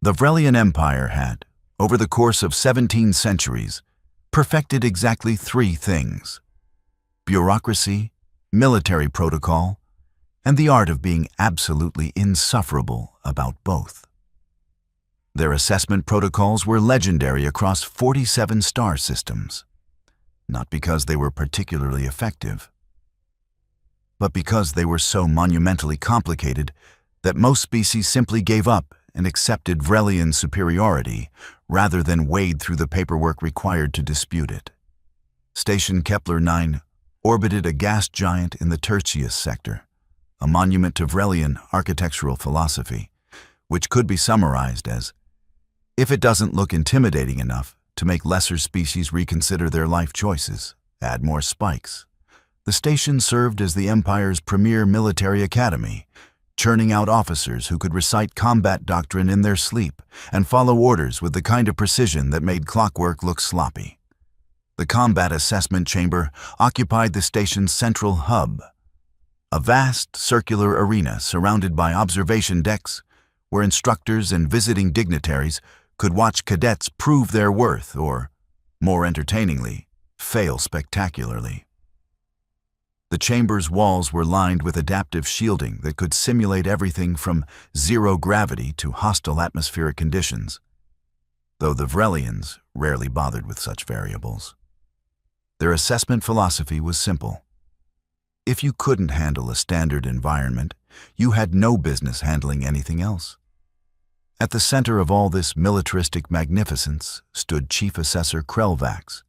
The Vrelian Empire had, over the course of 17 centuries, perfected exactly three things: bureaucracy, military protocol, and the art of being absolutely insufferable about both. Their assessment protocols were legendary across 47 star systems, not because they were particularly effective, but because they were so monumentally complicated that most species simply gave up and accepted Vrelian superiority rather than wade through the paperwork required to dispute it. Station Kepler 9 orbited a gas giant in the Tertius sector, a monument to Vrelian architectural philosophy, which could be summarized as, if it doesn't look intimidating enough to make lesser species reconsider their life choices, add more spikes. The station served as the Empire's premier military academy, churning out officers who could recite combat doctrine in their sleep and follow orders with the kind of precision that made clockwork look sloppy. The Combat Assessment Chamber occupied the station's central hub, a vast circular arena surrounded by observation decks where instructors and visiting dignitaries could watch cadets prove their worth or, more entertainingly, fail spectacularly. The chamber's walls were lined with adaptive shielding that could simulate everything from zero gravity to hostile atmospheric conditions, though the Vrelians rarely bothered with such variables. Their assessment philosophy was simple. If you couldn't handle a standard environment, you had no business handling anything else. At the center of all this militaristic magnificence stood Chief Assessor Krelvax,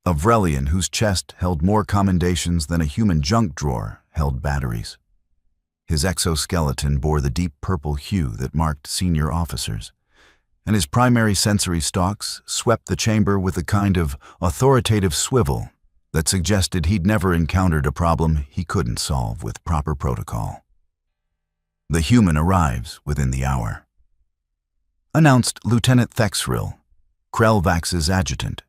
a Vrelian whose chest held more commendations than a human junk drawer held batteries. His exoskeleton bore the deep purple hue that marked senior officers, and his primary sensory stalks swept the chamber with a kind of authoritative swivel that suggested he'd never encountered a problem he couldn't solve with proper protocol. The human arrives within the hour, announced Lieutenant Thexril, Krelvax's adjutant,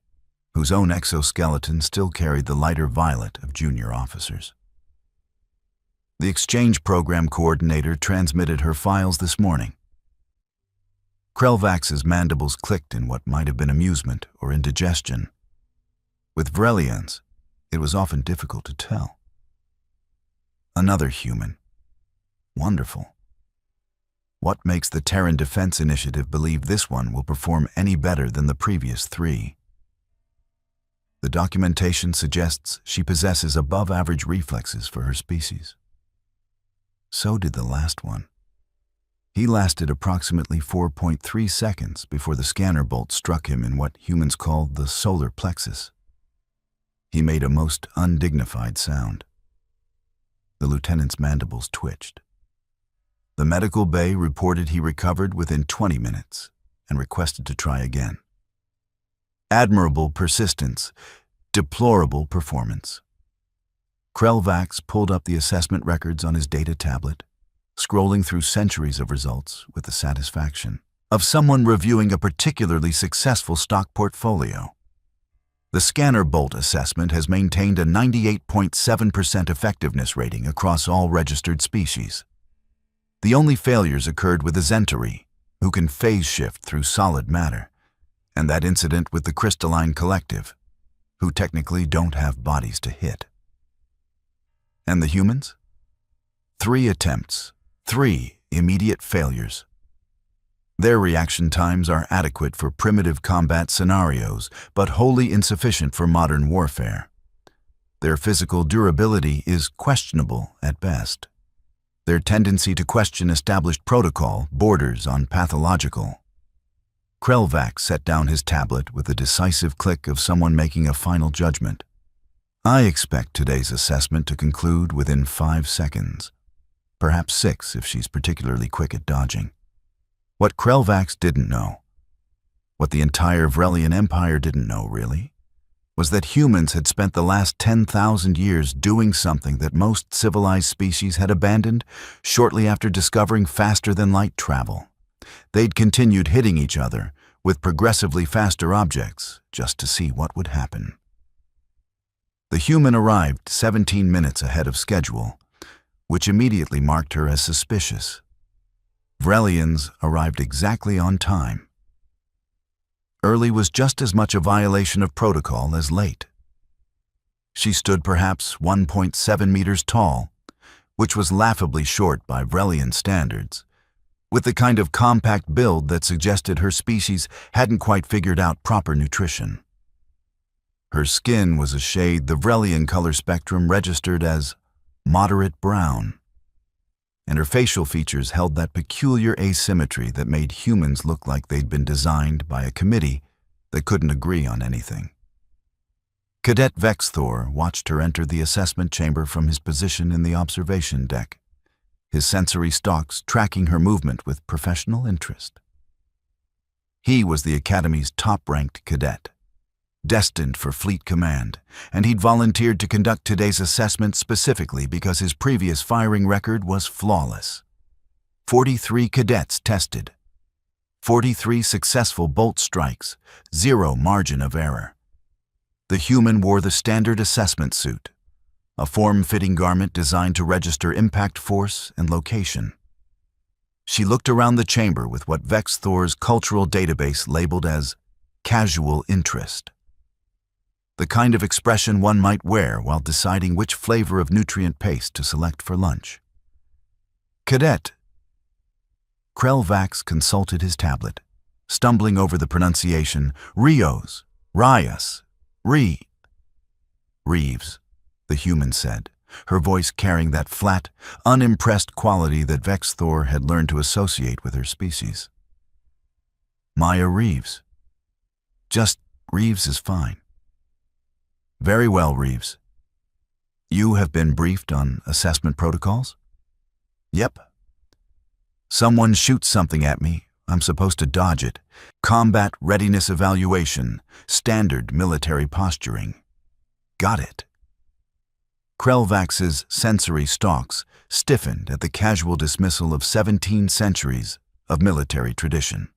whose own exoskeleton still carried the lighter violet of junior officers. The exchange program coordinator transmitted her files this morning. Krelvax's mandibles clicked in what might have been amusement or indigestion. With Vrelians, it was often difficult to tell. Another human. Wonderful. What makes the Terran Defense Initiative believe this one will perform any better than the previous three? The documentation suggests she possesses above-average reflexes for her species. So did the last one. He lasted approximately 4.3 seconds before the scanner bolt struck him in what humans call the solar plexus. He made a most undignified sound. The lieutenant's mandibles twitched. The medical bay reported he recovered within 20 minutes and requested to try again. Admirable persistence, deplorable performance. Krelvax pulled up the assessment records on his data tablet, scrolling through centuries of results with the satisfaction of someone reviewing a particularly successful stock portfolio. The scanner bolt assessment has maintained a 98.7% effectiveness rating across all registered species. The only failures occurred with the Zentari, who can phase shift through solid matter, and that incident with the crystalline collective, who technically don't have bodies to hit. And the humans? 3 attempts, 3 immediate failures. Their reaction times are adequate for primitive combat scenarios, but wholly insufficient for modern warfare. Their physical durability is questionable at best. Their tendency to question established protocol borders on pathological. Krelvax set down his tablet with the decisive click of someone making a final judgment. I expect today's assessment to conclude within 5 seconds, perhaps 6 if she's particularly quick at dodging. What Krelvax didn't know, what the entire Vrelian Empire didn't know really, was that humans had spent the last 10,000 years doing something that most civilized species had abandoned shortly after discovering faster-than-light travel. They'd continued hitting each other with progressively faster objects just to see what would happen. The human arrived 17 minutes ahead of schedule, which immediately marked her as suspicious. Vrelians arrived exactly on time. Early was just as much a violation of protocol as late. She stood perhaps 1.7 meters tall, which was laughably short by Vrelian standards, with the kind of compact build that suggested her species hadn't quite figured out proper nutrition. Her skin was a shade the Vrelian color spectrum registered as moderate brown, and her facial features held that peculiar asymmetry that made humans look like they'd been designed by a committee that couldn't agree on anything. Cadet Vexthor watched her enter the assessment chamber from his position in the observation deck, his sensory stalks tracking her movement with professional interest. He was the Academy's top-ranked cadet, destined for fleet command, and he'd volunteered to conduct today's assessment specifically because his previous firing record was flawless. 43 cadets tested, 43 successful bolt strikes, 0 margin of error. The human wore the standard assessment suit, a form-fitting garment designed to register impact force and location. She looked around the chamber with what Vexthor's cultural database labeled as casual interest, the kind of expression one might wear while deciding which flavor of nutrient paste to select for lunch. Cadet. Krelvax consulted his tablet, stumbling over the pronunciation Rios, Rias, Reeves, the human said, her voice carrying that flat, unimpressed quality that Vexthor had learned to associate with her species. Maya Reeves. Just Reeves is fine. Very well, Reeves. You have been briefed on assessment protocols? Yep. Someone shoots something at me. I'm supposed to dodge it. Combat readiness evaluation. Standard military posturing. Got it. Krelvax's sensory stalks stiffened at the casual dismissal of 17 centuries of military tradition.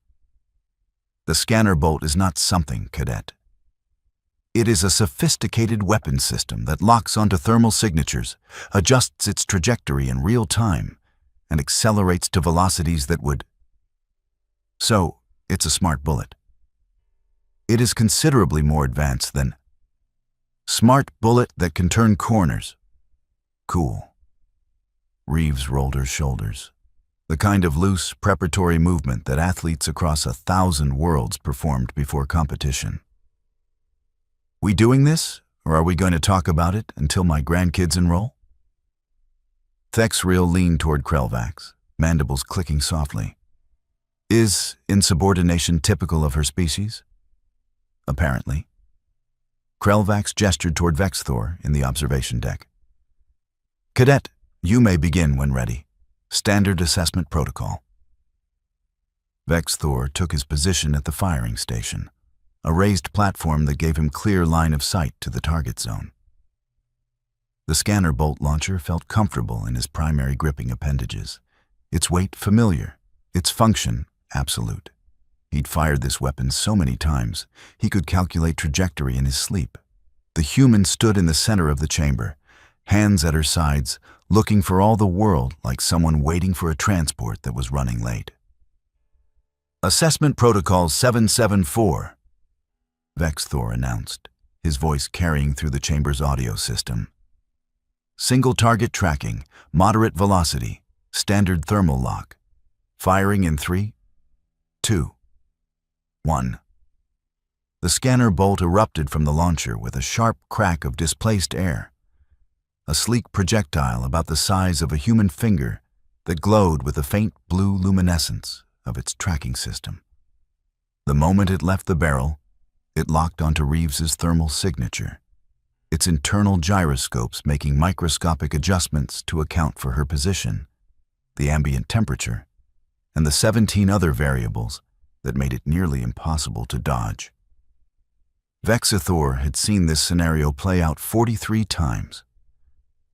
The scanner bolt is not something, Cadet. It is a sophisticated weapon system that locks onto thermal signatures, adjusts its trajectory in real time, and accelerates to velocities that would... So, it's a smart bullet. It is considerably more advanced than... Smart bullet that can turn corners. Cool. Reeves rolled her shoulders. The kind of loose, preparatory movement that athletes across 1,000 worlds performed before competition. We doing this, or are we going to talk about it until my grandkids enroll? Thexriel leaned toward Krelvax, mandibles clicking softly. Is insubordination typical of her species? Apparently. Krelvax gestured toward Vexthor in the observation deck. Cadet, you may begin when ready. Standard assessment protocol. Vexthor took his position at the firing station, a raised platform that gave him clear line of sight to the target zone. The scanner bolt launcher felt comfortable in his primary gripping appendages, its weight familiar, its function absolute. He'd fired this weapon so many times, he could calculate trajectory in his sleep. The human stood in the center of the chamber, hands at her sides, looking for all the world like someone waiting for a transport that was running late. Assessment Protocol 774, Vexthor announced, his voice carrying through the chamber's audio system. Single target tracking, moderate velocity, standard thermal lock. Firing in 3, 2, 1. The scanner bolt erupted from the launcher with a sharp crack of displaced air, a sleek projectile about the size of a human finger that glowed with the faint blue luminescence of its tracking system. The moment it left the barrel, it locked onto Reeves's thermal signature, its internal gyroscopes making microscopic adjustments to account for her position, the ambient temperature, and the 17 other variables that made it nearly impossible to dodge. Vexthor had seen this scenario play out 43 times.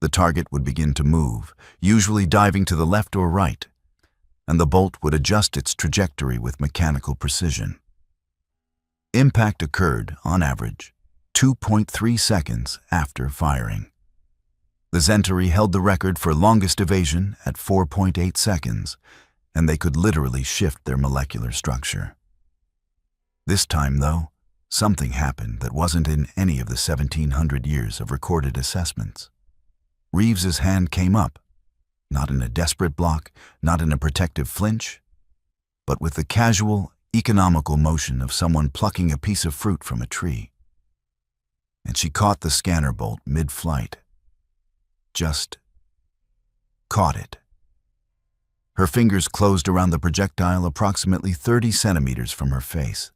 The target would begin to move, usually diving to the left or right, and the bolt would adjust its trajectory with mechanical precision. Impact occurred, on average, 2.3 seconds after firing. The Zentari held the record for longest evasion at 4.8 seconds, and they could literally shift their molecular structure. This time, though, something happened that wasn't in any of the 1,700 years of recorded assessments. Reeves's hand came up, not in a desperate block, not in a protective flinch, but with the casual, economical motion of someone plucking a piece of fruit from a tree. And she caught the scanner bolt mid-flight. Just caught it. Her fingers closed around the projectile approximately 30 centimeters from her face,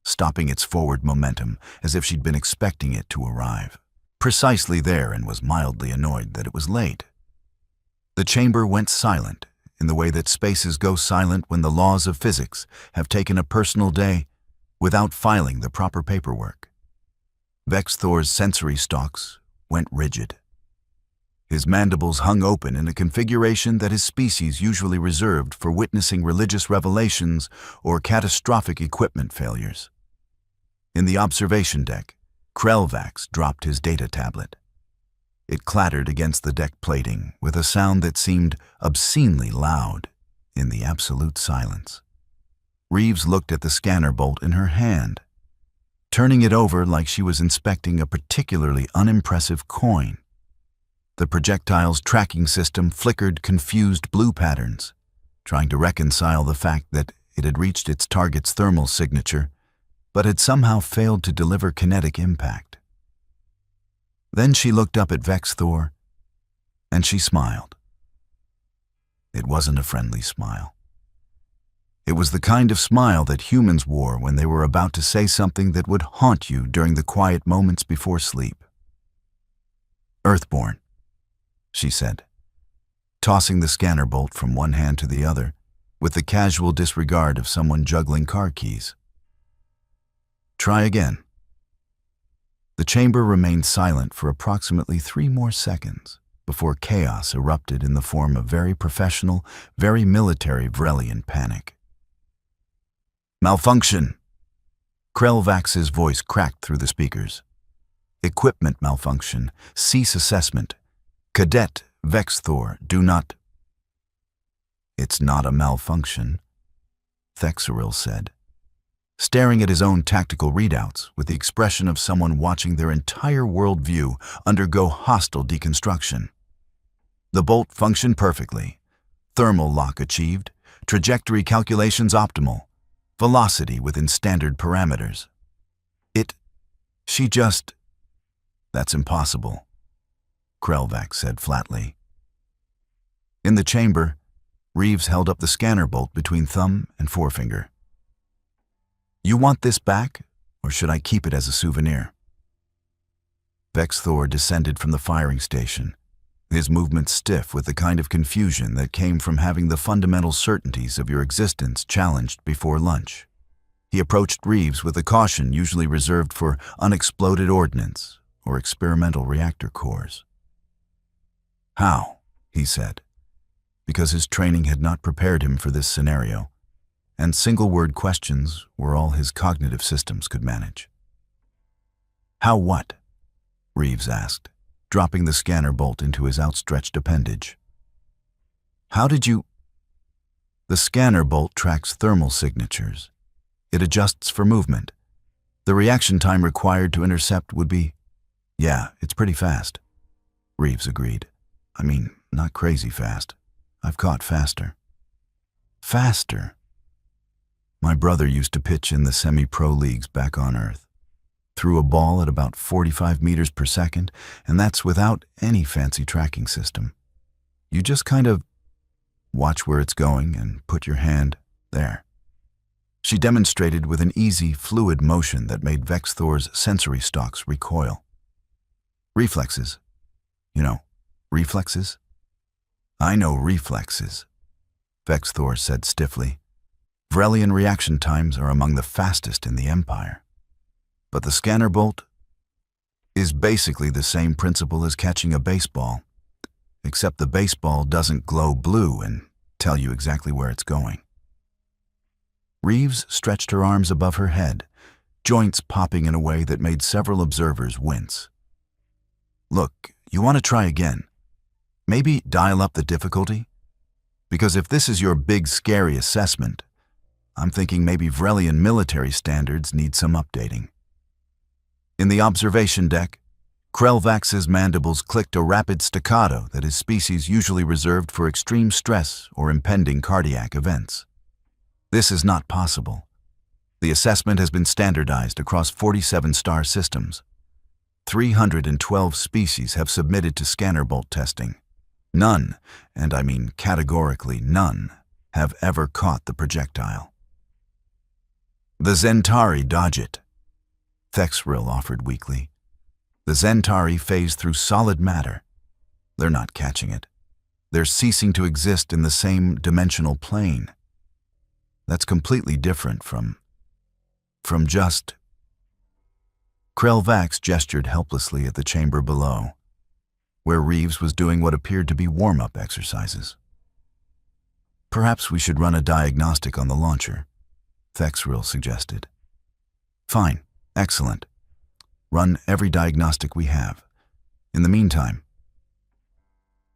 stopping its forward momentum as if she'd been expecting it to arrive. Precisely there, and was mildly annoyed that it was late. The chamber went silent in the way that spaces go silent when the laws of physics have taken a personal day without filing the proper paperwork. Vex Thor's sensory stalks went rigid. His mandibles hung open in a configuration that his species usually reserved for witnessing religious revelations or catastrophic equipment failures. In the observation deck, Krelvax dropped his data tablet. It clattered against the deck plating with a sound that seemed obscenely loud in the absolute silence. Reeves looked at the scanner bolt in her hand, turning it over like she was inspecting a particularly unimpressive coin. The projectile's tracking system flickered confused blue patterns, trying to reconcile the fact that it had reached its target's thermal signature, but had somehow failed to deliver kinetic impact. Then she looked up at Vex Thor, and she smiled. It wasn't a friendly smile. It was the kind of smile that humans wore when they were about to say something that would haunt you during the quiet moments before sleep. "Earthborn," she said, tossing the scanner bolt from one hand to the other with the casual disregard of someone juggling car keys. "Try again." The chamber remained silent for approximately 3 more seconds before chaos erupted in the form of very professional, very military Vrelian panic. "Malfunction!" Krelvax's voice cracked through the speakers. "Equipment malfunction. Cease assessment. Cadet, Vex Thor, do not—" "It's not a malfunction," Thexeril said, staring at his own tactical readouts with the expression of someone watching their entire worldview undergo hostile deconstruction. "The bolt functioned perfectly. Thermal lock achieved. Trajectory calculations optimal. Velocity within standard parameters. She just—" "That's impossible," Krelvax said flatly. In the chamber, Reeves held up the scanner bolt between thumb and forefinger. "You want this back, or should I keep it as a souvenir?" Vex Thor descended from the firing station, his movements stiff with the kind of confusion that came from having the fundamental certainties of your existence challenged before lunch. He approached Reeves with the caution usually reserved for unexploded ordnance or experimental reactor cores. "How?" he said, because his training had not prepared him for this scenario, and single-word questions were all his cognitive systems could manage. "How what?" Reeves asked, dropping the scanner bolt into his outstretched appendage. "How did you—" "The scanner bolt tracks thermal signatures. It adjusts for movement. The reaction time required to intercept would be—" "Yeah, it's pretty fast," Reeves agreed. "I mean, not crazy fast. I've caught faster." "Faster?" "My brother used to pitch in the semi-pro leagues back on Earth. Threw a ball at about 45 meters per second, and that's without any fancy tracking system. You just kind of watch where it's going and put your hand there." She demonstrated with an easy, fluid motion that made Vex Thor's sensory stalks recoil. "Reflexes. You know, reflexes?" "I know reflexes," Vex Thor said stiffly. "Vrelian reaction times are among the fastest in the Empire. But the scanner bolt is basically the same principle as catching a baseball, except the baseball doesn't glow blue and tell you exactly where it's going." Reeves stretched her arms above her head, joints popping in a way that made several observers wince. "Look, you want to try again? Maybe dial up the difficulty? Because if this is your big, scary assessment, I'm thinking maybe Vrelian military standards need some updating. In the observation deck, Krelvax's mandibles clicked a rapid staccato that his species usually reserved for extreme stress or impending cardiac events. This is not possible. The assessment has been standardized across 47 star systems. 312 species have submitted to scanner bolt testing. None, and I mean categorically none, have ever caught the projectile. The Zentari dodge it, Thexril offered weakly. The Zentari phase through solid matter. They're not catching it. They're ceasing to exist in the same dimensional plane. That's completely different from just... Krelvax gestured helplessly at the chamber below, where Reeves was doing what appeared to be warm-up exercises. Perhaps we should run a diagnostic on the launcher, Thexril suggested. Fine, excellent. Run every diagnostic we have. In the meantime,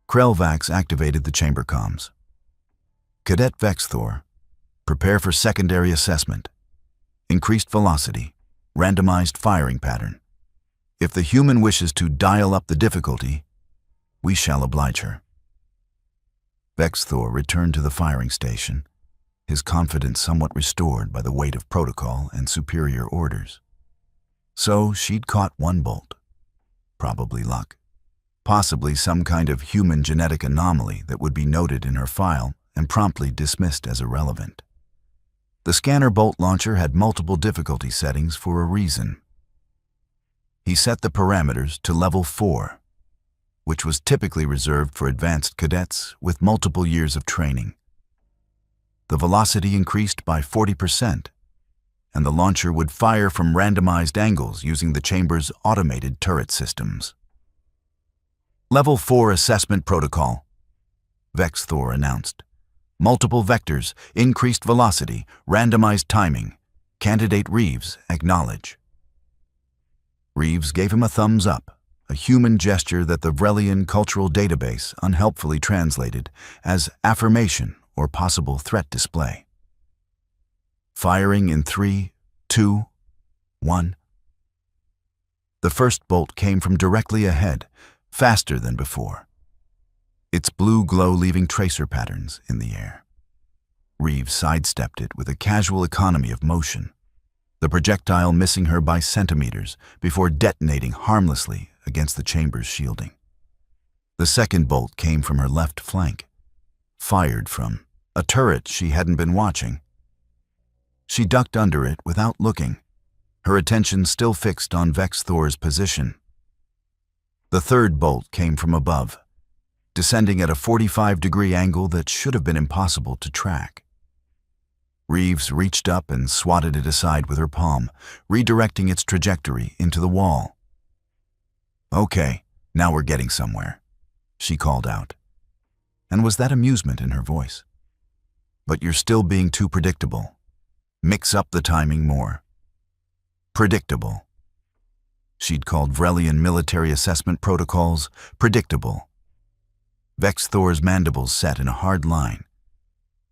Krelvax activated the chamber comms. Cadet Vexthor, prepare for secondary assessment. Increased velocity, randomized firing pattern. If the human wishes to dial up the difficulty, we shall oblige her. Vexthor returned to the firing station, his confidence somewhat restored by the weight of protocol and superior orders. So she'd caught one bolt. Probably luck. Possibly some kind of human genetic anomaly that would be noted in her file and promptly dismissed as irrelevant. The scanner bolt launcher had multiple difficulty settings for a reason. He set the parameters to level 4, which was typically reserved for advanced cadets with multiple years of training. The velocity increased by 40%, and the launcher would fire from randomized angles using the chamber's automated turret systems. Level 4 assessment protocol, Vexthor announced. Multiple vectors, increased velocity, randomized timing. Candidate Reeves, acknowledge. Reeves gave him a thumbs up, a human gesture that the Vrelian cultural database unhelpfully translated as affirmation or possible threat display. Firing in 3, 2, 1. The first bolt came from directly ahead, faster than before. Its blue glow leaving tracer patterns in the air. Reeves sidestepped it with a casual economy of motion, the projectile missing her by centimeters before detonating harmlessly against the chamber's shielding. The second bolt came from her left flank, fired from a turret she hadn't been watching. She ducked under it without looking, her attention still fixed on Vexthor's position. The third bolt came from above, descending at a 45-degree angle that should have been impossible to track. Reeves reached up and swatted it aside with her palm, redirecting its trajectory into the wall. "Okay, now we're getting somewhere," she called out. And was that amusement in her voice? "But you're still being too predictable. Mix up the timing more." Predictable. She'd called Vrelian military assessment protocols predictable. Vexthor's mandibles set in a hard line.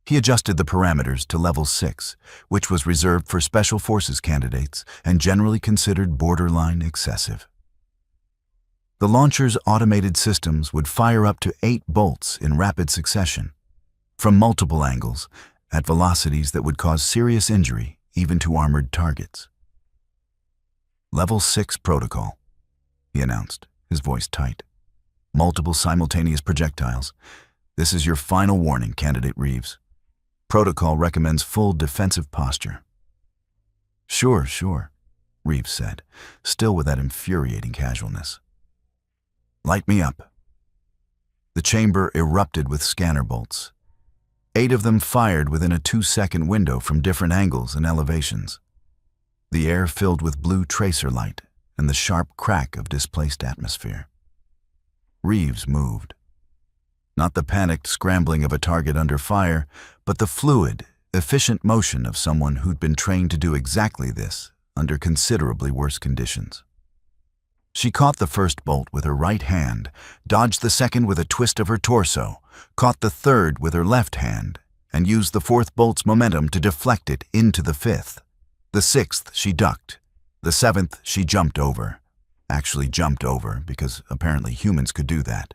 He adjusted the parameters to level 6, which was reserved for special forces candidates and generally considered borderline excessive. The launcher's automated systems would fire up to 8 bolts in rapid succession, from multiple angles, at velocities that would cause serious injury even to armored targets. "Level 6 protocol," he announced, his voice tight. "Multiple simultaneous projectiles. This is your final warning, Candidate Reeves. Protocol recommends full defensive posture." Sure, Reeves said, still with that infuriating casualness. "Light me up." The chamber erupted with scanner bolts. 8 of them fired within a 2-second window from different angles and elevations. The air filled with blue tracer light and the sharp crack of displaced atmosphere. Reeves moved. Not the panicked scrambling of a target under fire, but the fluid, efficient motion of someone who'd been trained to do exactly this under considerably worse conditions. She caught the first bolt with her right hand, dodged the second with a twist of her torso, caught the third with her left hand, and used the fourth bolt's momentum to deflect it into the fifth. The sixth she ducked. The seventh she jumped over. Actually jumped over, because apparently humans could do that.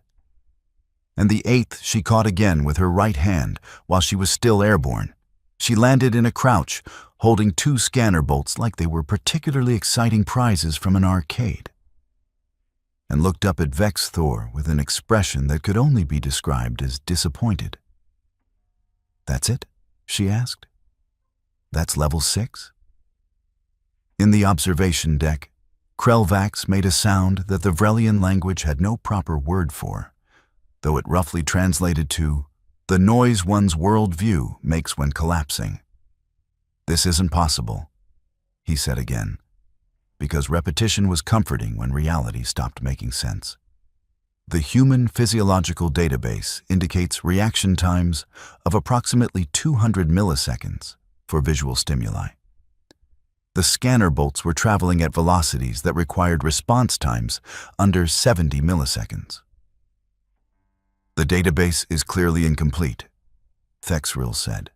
And the eighth she caught again with her right hand while she was still airborne. She landed in a crouch, holding two scanner bolts like they were particularly exciting prizes from an arcade, and looked up at Vex Thor with an expression that could only be described as disappointed. "That's it?" she asked. "That's level 6? In the observation deck, Krelvax made a sound that the Vrelian language had no proper word for, though it roughly translated to, "the noise one's worldview makes when collapsing." "This isn't possible," he said again, because repetition was comforting when reality stopped making sense. The Human Physiological Database indicates reaction times of approximately 200 milliseconds for visual stimuli. The scanner bolts were traveling at velocities that required response times under 70 milliseconds. "The database is clearly incomplete," Thexril said,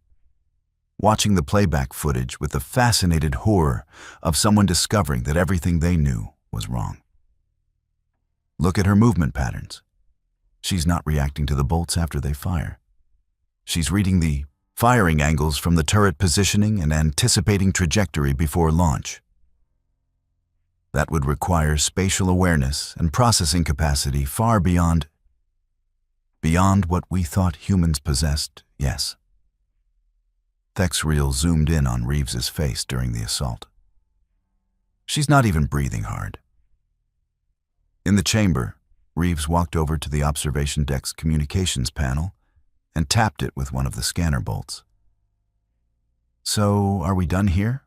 watching the playback footage with the fascinated horror of someone discovering that everything they knew was wrong. "Look at her movement patterns. She's not reacting to the bolts after they fire. She's reading the firing angles from the turret positioning and anticipating trajectory before launch. That would require spatial awareness and processing capacity far beyond what we thought humans possessed, yes." Thexril zoomed in on Reeves's face during the assault. "She's not even breathing hard." In the chamber, Reeves walked over to the observation deck's communications panel and tapped it with one of the scanner bolts. "So, are we done here?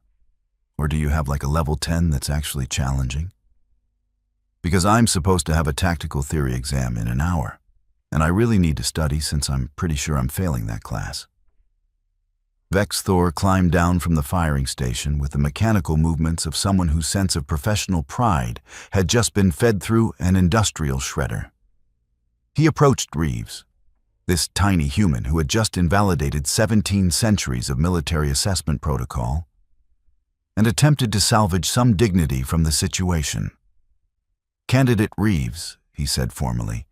Or do you have like a level 10 that's actually challenging? Because I'm supposed to have a tactical theory exam in an hour, and I really need to study since I'm pretty sure I'm failing that class." Vex Thor climbed down from the firing station with the mechanical movements of someone whose sense of professional pride had just been fed through an industrial shredder. He approached Reeves, this tiny human who had just invalidated 17 centuries of military assessment protocol, and attempted to salvage some dignity from the situation. "Candidate Reeves," he said formally,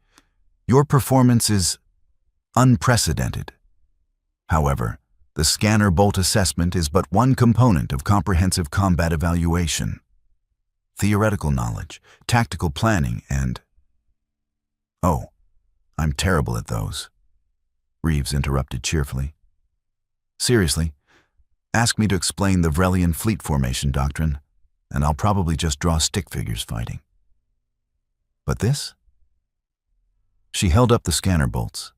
"your performance is unprecedented. However, the scanner bolt assessment is but one component of comprehensive combat evaluation. Theoretical knowledge, tactical planning, and—" "Oh, I'm terrible at those," Reeves interrupted cheerfully. "Seriously, ask me to explain the Vrelian fleet formation doctrine, and I'll probably just draw stick figures fighting. But this?" She held up the scanner bolts.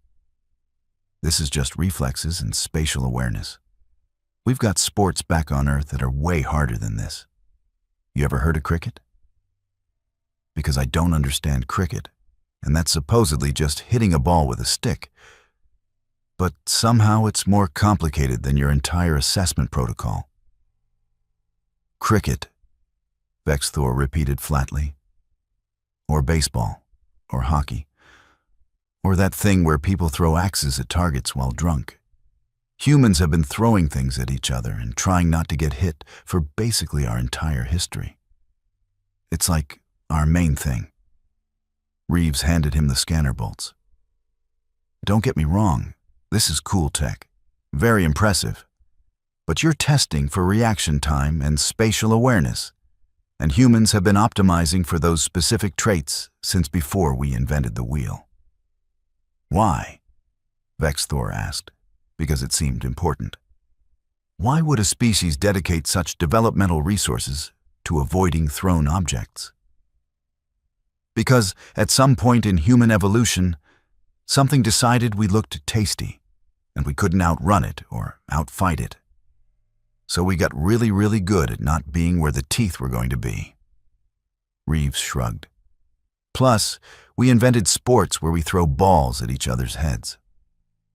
"This is just reflexes and spatial awareness. We've got sports back on Earth that are way harder than this. You ever heard of cricket? Because I don't understand cricket, and that's supposedly just hitting a ball with a stick. But somehow it's more complicated than your entire assessment protocol." "Cricket," Vex Thor repeated flatly. "Or baseball, or hockey. Or that thing where people throw axes at targets while drunk. Humans have been throwing things at each other and trying not to get hit for basically our entire history. It's like our main thing." Reeves handed him the scanner bolts. "Don't get me wrong, this is cool tech, very impressive. But you're testing for reaction time and spatial awareness, and humans have been optimizing for those specific traits since before we invented the wheel." "Why?" Vex Thor asked, because it seemed important. "Why would a species dedicate such developmental resources to avoiding thrown objects?" "Because at some point in human evolution, something decided we looked tasty, and we couldn't outrun it or outfight it. So we got really, really good at not being where the teeth were going to be." Reeves shrugged. "Plus, we invented sports where we throw balls at each other's heads.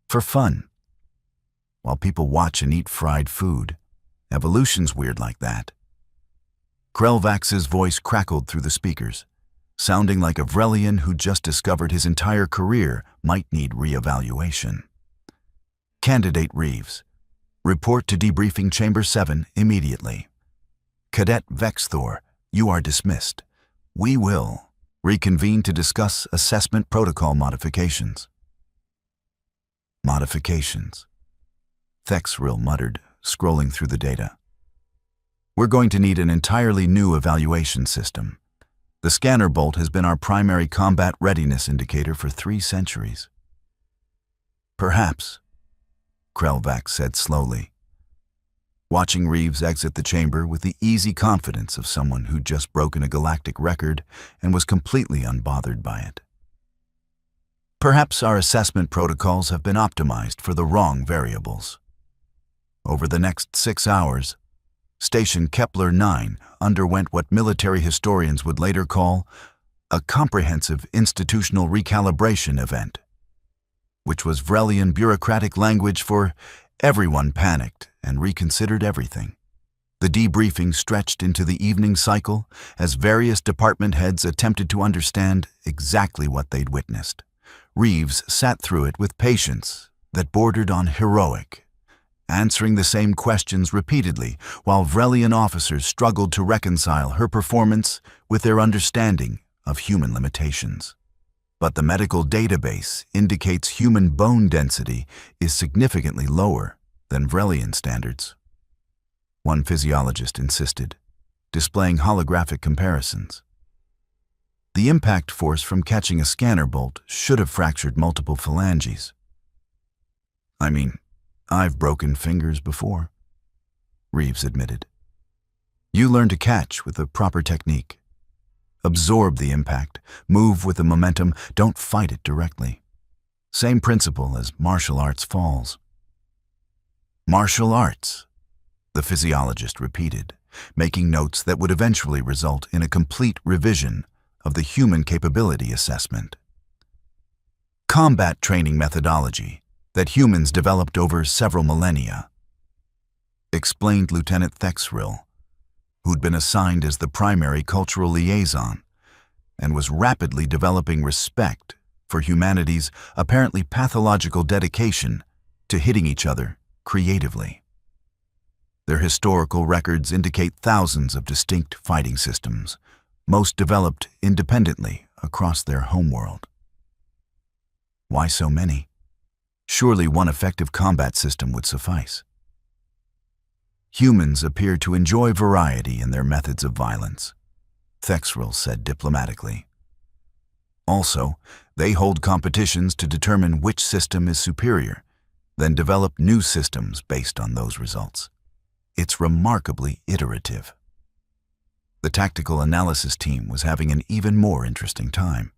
For fun. While people watch and eat fried food, evolution's weird like that." Krelvax's voice crackled through the speakers. sounding like a Vrelian who just discovered his entire career might need re-evaluation. Candidate Reeves, report to Debriefing Chamber 7 immediately. Cadet Vexthor, you are dismissed. We will reconvene to discuss assessment protocol modifications. Modifications. Thexril muttered, scrolling through the data. We're going to need an entirely new evaluation system. The scanner bolt has been our primary combat readiness indicator for 3 centuries. Perhaps, Krelvax said slowly, watching Reeves exit the chamber with the easy confidence of someone who'd just broken a galactic record and was completely unbothered by it. Perhaps our assessment protocols have been optimized for the wrong variables. Over the next 6 hours, Station Kepler 9 underwent what military historians would later call a comprehensive institutional recalibration event, which was Vrelian bureaucratic language for everyone panicked and reconsidered everything. The debriefing stretched into the evening cycle as various department heads attempted to understand exactly what they'd witnessed. Reeves sat through it with patience that bordered on heroic, answering the same questions repeatedly while Vrelian officers struggled to reconcile her performance with their understanding of human limitations. But the medical database indicates human bone density is significantly lower than Vrelian standards, one physiologist insisted, displaying holographic comparisons. The impact force from catching a scanner bolt should have fractured multiple phalanges. I mean, I've broken fingers before, Reeves admitted. You learn to catch with the proper technique. Absorb the impact, move with the momentum, don't fight it directly. Same principle as martial arts falls. Martial arts, the physiologist repeated, making notes that would eventually result in a complete revision of the human capability assessment. Combat training methodology that humans developed over several millennia, explained Lieutenant Thexril, who'd been assigned as the primary cultural liaison and was rapidly developing respect for humanity's apparently pathological dedication to hitting each other creatively. Their historical records indicate thousands of distinct fighting systems, most developed independently across their homeworld. Why so many? Surely one effective combat system would suffice. Humans appear to enjoy variety in their methods of violence, Thexril said diplomatically. Also, they hold competitions to determine which system is superior, then develop new systems based on those results. It's remarkably iterative. The tactical analysis team was having an even more interesting time.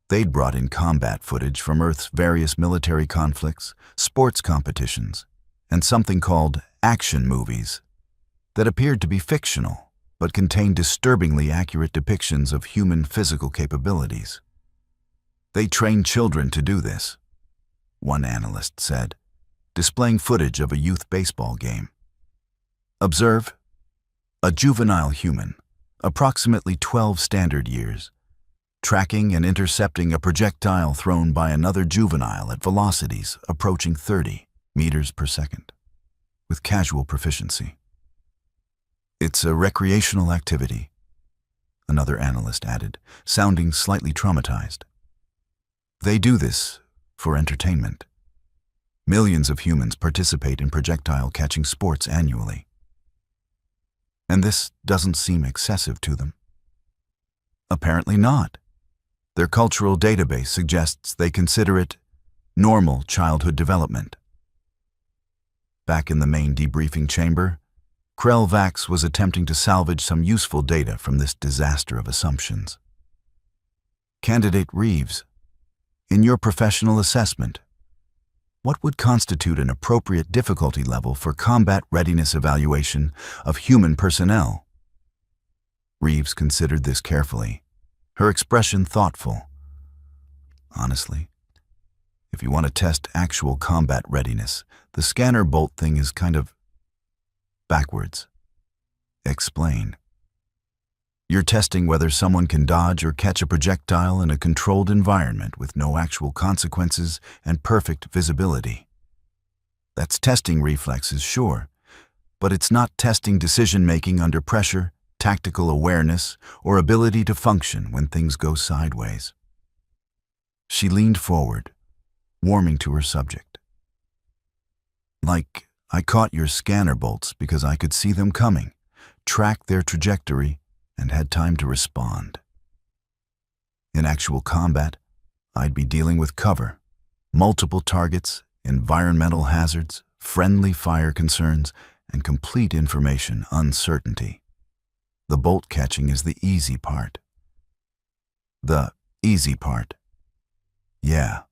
They'd brought in combat footage from Earth's various military conflicts, sports competitions, and something called action movies that appeared to be fictional but contained disturbingly accurate depictions of human physical capabilities. They trained children to do this, one analyst said, displaying footage of a youth baseball game. Observe, a juvenile human, approximately 12 standard years, tracking and intercepting a projectile thrown by another juvenile at velocities approaching 30 meters per second, with casual proficiency. It's a recreational activity, another analyst added, sounding slightly traumatized. They do this for entertainment. Millions of humans participate in projectile catching sports annually. And this doesn't seem excessive to them. Apparently not. Their cultural database suggests they consider it normal childhood development. Back in the main debriefing chamber, Krelvax was attempting to salvage some useful data from this disaster of assumptions. Candidate Reeves, in your professional assessment, what would constitute an appropriate difficulty level for combat readiness evaluation of human personnel? Reeves considered this carefully, her expression thoughtful. Honestly, if you want to test actual combat readiness, the scanner bolt thing is kind of backwards. Explain. You're testing whether someone can dodge or catch a projectile in a controlled environment with no actual consequences and perfect visibility. That's testing reflexes, sure, but it's not testing decision-making under pressure, tactical awareness, or ability to function when things go sideways. She leaned forward, warming to her subject. Like, I caught your scanner bolts because I could see them coming, tracked their trajectory, and had time to respond. In actual combat, I'd be dealing with cover, multiple targets, environmental hazards, friendly fire concerns, and complete information uncertainty. The bolt catching is the easy part. The easy part. Yeah.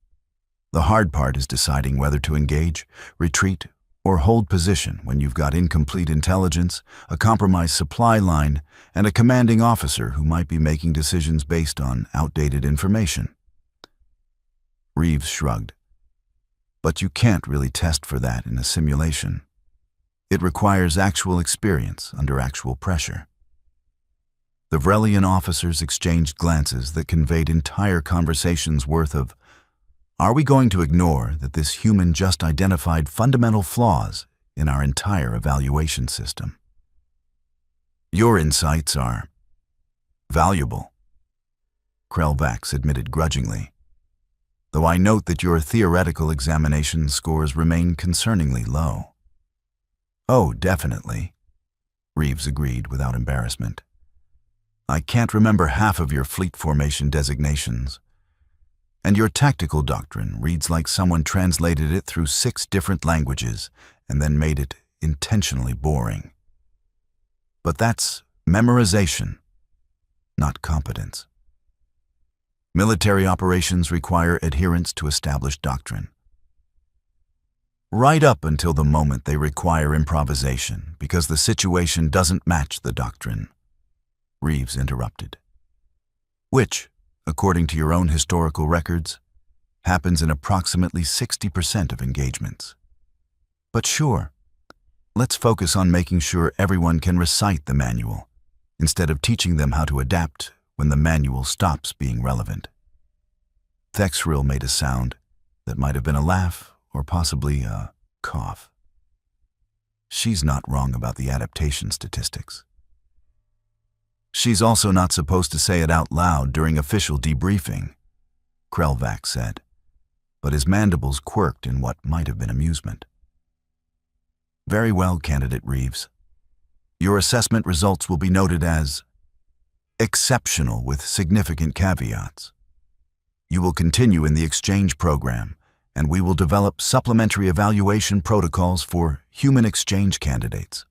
The hard part is deciding whether to engage, retreat, or hold position when you've got incomplete intelligence, a compromised supply line, and a commanding officer who might be making decisions based on outdated information. Reeves shrugged. But you can't really test for that in a simulation. It requires actual experience under actual pressure. The Vrelian officers exchanged glances that conveyed entire conversations worth of, are we going to ignore that this human just identified fundamental flaws in our entire evaluation system? Your insights are valuable, Krelvax admitted grudgingly, though I note that your theoretical examination scores remain concerningly low. Oh, definitely, Reeves agreed without embarrassment. I can't remember half of your fleet formation designations, and your tactical doctrine reads like someone translated it through 6 different languages and then made it intentionally boring. But that's memorization, not competence. Military operations require adherence to established doctrine. Right up until the moment they require improvisation because the situation doesn't match the doctrine, Reeves interrupted. Which, according to your own historical records, happens in approximately 60% of engagements. But sure, let's focus on making sure everyone can recite the manual, instead of teaching them how to adapt when the manual stops being relevant. Thexril made a sound that might have been a laugh or possibly a cough. She's not wrong about the adaptation statistics. She's also not supposed to say it out loud during official debriefing, Krelvax said, but his mandibles quirked in what might have been amusement. Very well, Candidate Reeves. Your assessment results will be noted as exceptional with significant caveats. You will continue in the exchange program, and we will develop supplementary evaluation protocols for human exchange candidates.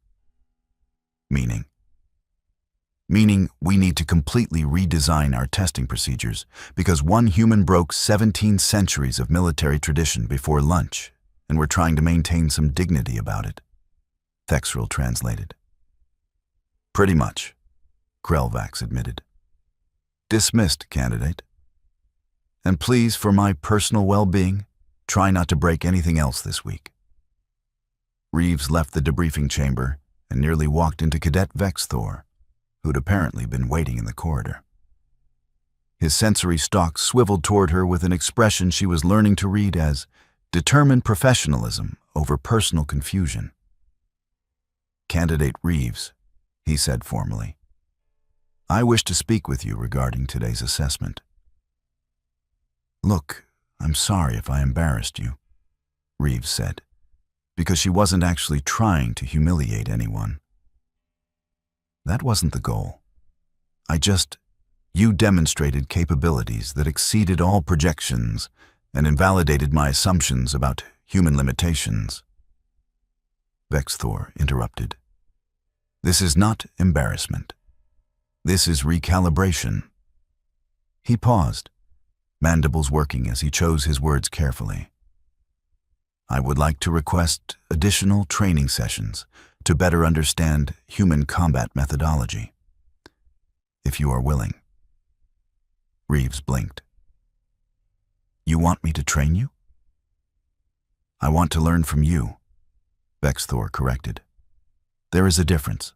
Meaning we need to completely redesign our testing procedures because one human broke 17 centuries of military tradition before lunch, and we're trying to maintain some dignity about it, Thexril translated. Pretty much, Krelvax admitted. Dismissed, Candidate. And please, for my personal well-being, try not to break anything else this week. Reeves left the debriefing chamber and nearly walked into Cadet Vexthor, who'd apparently been waiting in the corridor. His sensory stalk swiveled toward her with an expression she was learning to read as determined professionalism over personal confusion. Candidate Reeves, he said formally, I wish to speak with you regarding today's assessment. Look, I'm sorry if I embarrassed you, Reeves said, because she wasn't actually trying to humiliate anyone. That wasn't the goal. You demonstrated capabilities that exceeded all projections and invalidated my assumptions about human limitations. Vexthor interrupted. This is not embarrassment. This is recalibration. He paused, mandibles working as he chose his words carefully. I would like to request additional training sessions to better understand human combat methodology, if you are willing. Reeves blinked. You want me to train you? I want to learn from you, Vexthor corrected. There is a difference.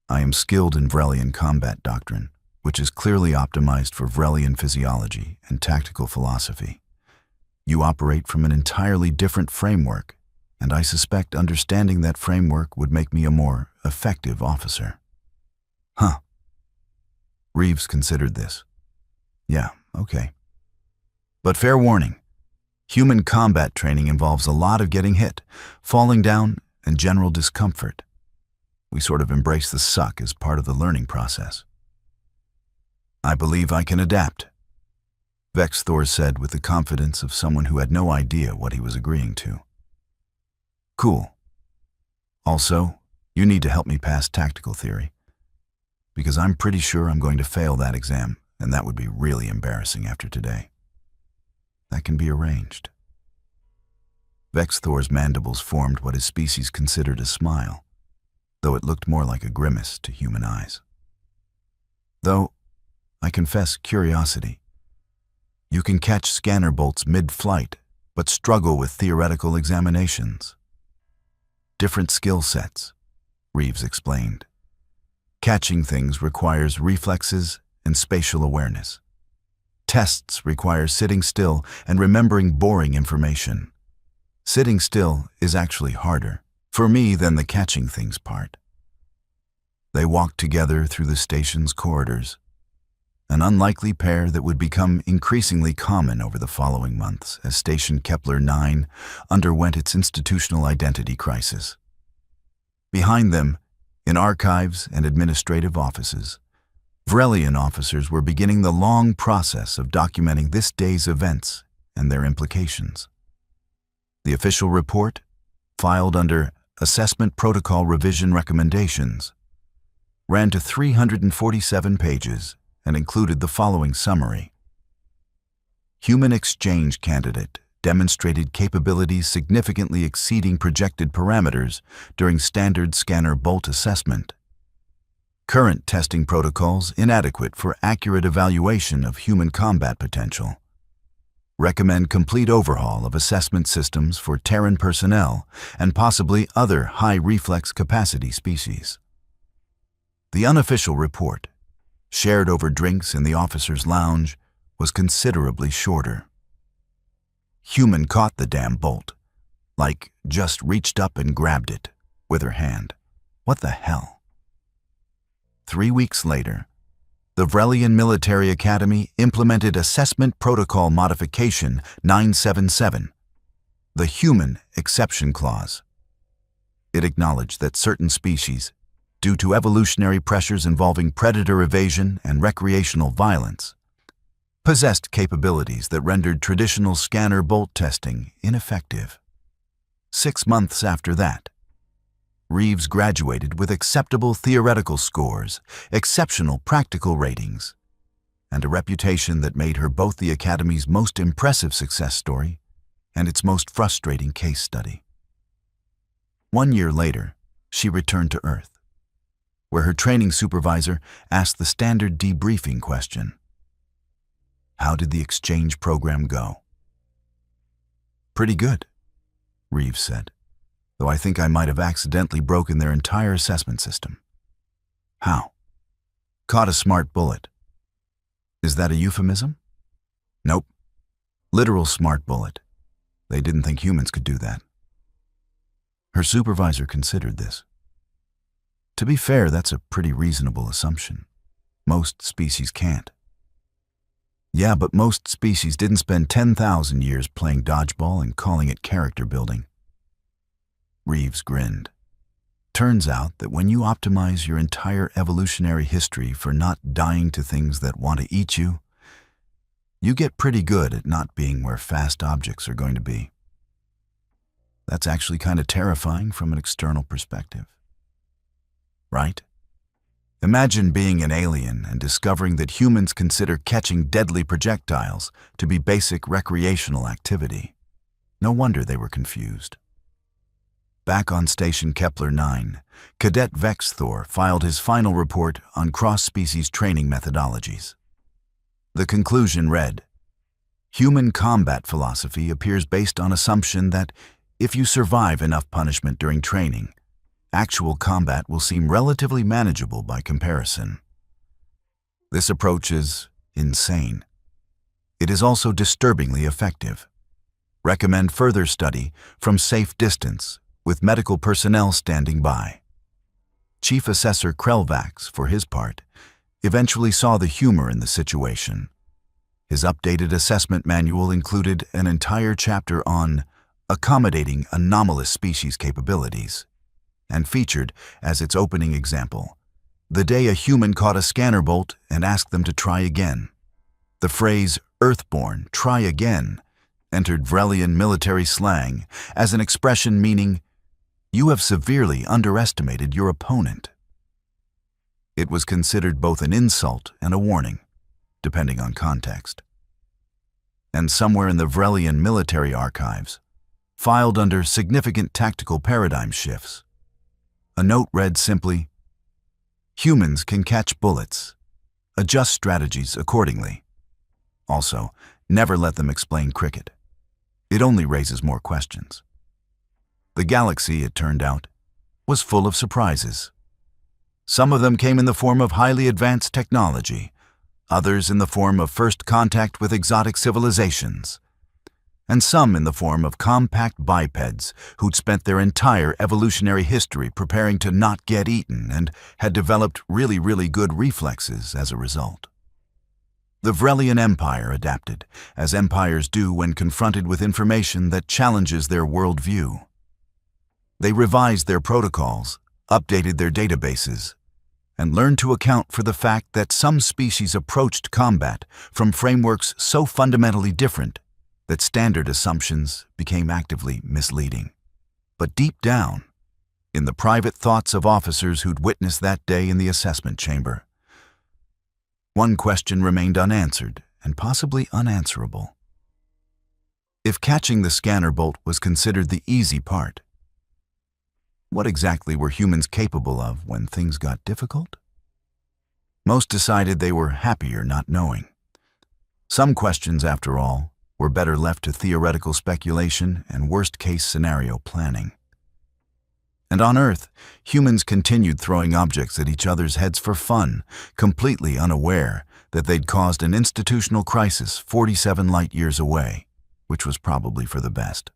I am skilled in Vrelian combat doctrine, which is clearly optimized for Vrelian physiology and tactical philosophy. You operate from an entirely different framework, and I suspect understanding that framework would make me a more effective officer. Huh. Reeves considered this. Yeah, okay. But fair warning, human combat training involves a lot of getting hit, falling down, and general discomfort. We sort of embrace the suck as part of the learning process. I believe I can adapt, Vexthor said with the confidence of someone who had no idea what he was agreeing to. Cool. Also, you need to help me pass tactical theory, because I'm pretty sure I'm going to fail that exam, and that would be really embarrassing after today. That can be arranged. Vexthor's mandibles formed what his species considered a smile, though it looked more like a grimace to human eyes. Though, I confess curiosity. You can catch scanner bolts mid-flight, but struggle with theoretical examinations. Different skill sets, Reeves explained. Catching things requires reflexes and spatial awareness. Tests require sitting still and remembering boring information. Sitting still is actually harder, for me, than the catching things part. They walked together through the station's corridors, an unlikely pair that would become increasingly common over the following months as Station Kepler 9 underwent its institutional identity crisis. Behind them, in archives and administrative offices, Vrelian officers were beginning the long process of documenting this day's events and their implications. The official report, filed under Assessment Protocol Revision Recommendations, ran to 347 pages and included the following summary. Human exchange candidate demonstrated capabilities significantly exceeding projected parameters during standard scanner bolt assessment. Current testing protocols inadequate for accurate evaluation of human combat potential. Recommend complete overhaul of assessment systems for Terran personnel and possibly other high reflex capacity species. The unofficial report, shared over drinks in the officers' lounge, was considerably shorter. Human caught the damn bolt, like just reached up and grabbed it with her hand. What the hell? 3 weeks later, the Vrelian Military Academy implemented Assessment Protocol Modification 977, the Human Exception Clause. It acknowledged that certain species, due to evolutionary pressures involving predator evasion and recreational violence, possessed capabilities that rendered traditional scanner bolt testing ineffective. 6 months after that, Reeves graduated with acceptable theoretical scores, exceptional practical ratings, and a reputation that made her both the Academy's most impressive success story and its most frustrating case study. 1 year later, she returned to Earth, where her training supervisor asked the standard debriefing question. How did the exchange program go? Pretty good, Reeves said, though I think I might have accidentally broken their entire assessment system. How? Caught a smart bullet. Is that a euphemism? Nope. Literal smart bullet. They didn't think humans could do that. Her supervisor considered this. To be fair, that's a pretty reasonable assumption. Most species can't. Yeah, but most species didn't spend 10,000 years playing dodgeball and calling it character building. Reeves grinned. Turns out that when you optimize your entire evolutionary history for not dying to things that want to eat you, you get pretty good at not being where fast objects are going to be. That's actually kind of terrifying from an external perspective. Right? Imagine being an alien and discovering that humans consider catching deadly projectiles to be basic recreational activity. No wonder they were confused. Back on Station Kepler 9, Cadet Vexthor filed his final report on cross-species training methodologies. The conclusion read, Human combat philosophy appears based on assumption that if you survive enough punishment during training, actual combat will seem relatively manageable by comparison. This approach is insane. It is also disturbingly effective. Recommend further study from safe distance with medical personnel standing by. Chief Assessor Krelvax, for his part, eventually saw the humor in the situation. His updated assessment manual included an entire chapter on accommodating anomalous species capabilities, and featured, as its opening example, the day a human caught a scanner bolt and asked them to try again. The phrase Earthborn, try again, entered Vrelian military slang as an expression meaning, you have severely underestimated your opponent. It was considered both an insult and a warning, depending on context. And somewhere in the Vrelian military archives, filed under significant tactical paradigm shifts, a note read simply, humans can catch bullets. Adjust strategies accordingly. Also, never let them explain cricket. It only raises more questions. The galaxy, it turned out, was full of surprises. Some of them came in the form of highly advanced technology, others in the form of first contact with exotic civilizations, and some in the form of compact bipeds who'd spent their entire evolutionary history preparing to not get eaten and had developed really good reflexes as a result. The Vrelian Empire adapted, as empires do when confronted with information that challenges their worldview. They revised their protocols, updated their databases, and learned to account for the fact that some species approached combat from frameworks so fundamentally different that standard assumptions became actively misleading. But deep down, in the private thoughts of officers who'd witnessed that day in the assessment chamber, one question remained unanswered and possibly unanswerable. If catching the scanner bolt was considered the easy part, what exactly were humans capable of when things got difficult? Most decided they were happier not knowing. Some questions, after all, were better left to theoretical speculation and worst-case scenario planning. And on Earth, humans continued throwing objects at each other's heads for fun, completely unaware that they'd caused an institutional crisis 47 light-years away, which was probably for the best.